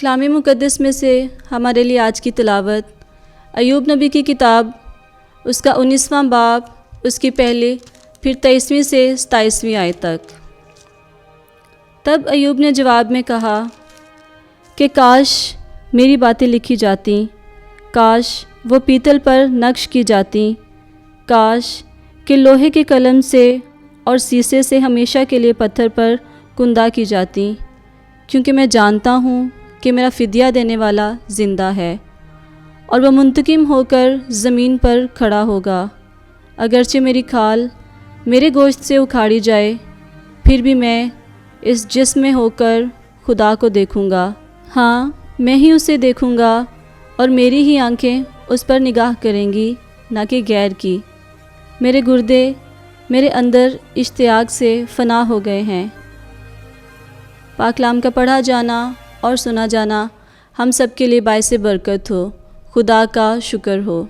कलाम मुक़द्दस में से हमारे लिए आज की तिलावत अय्यूब नबी की किताब, उसका 19वां बाब, उसकी पहली फिर 23वीं से 27वीं आयत तक। तब अय्यूब ने जवाब में कहा कि काश मेरी बातें लिखी जाती, काश वो पीतल पर नक्श की जाती, काश कि लोहे के कलम से और शीशे से हमेशा के लिए पत्थर पर कुंदा की जाती, क्योंकि मैं जानता हूँ कि मेरा फ़िदिया देने वाला ज़िंदा है और वह मुंतकिम होकर ज़मीन पर खड़ा होगा। अगरचे मेरी खाल मेरे गोश्त से उखाड़ी जाए, फिर भी मैं इस जिस्म में होकर खुदा को देखूँगा। हाँ, मैं ही उसे देखूँगा और मेरी ही आंखें उस पर निगाह करेंगी, ना कि गैर की। मेरे गुर्दे मेरे अंदर इश्तियाक से फ़ना हो गए हैं। पाक कलाम का पढ़ा जाना और सुना जाना हम सब के लिए बाइस बरकत हो। खुदा का शुक्र हो।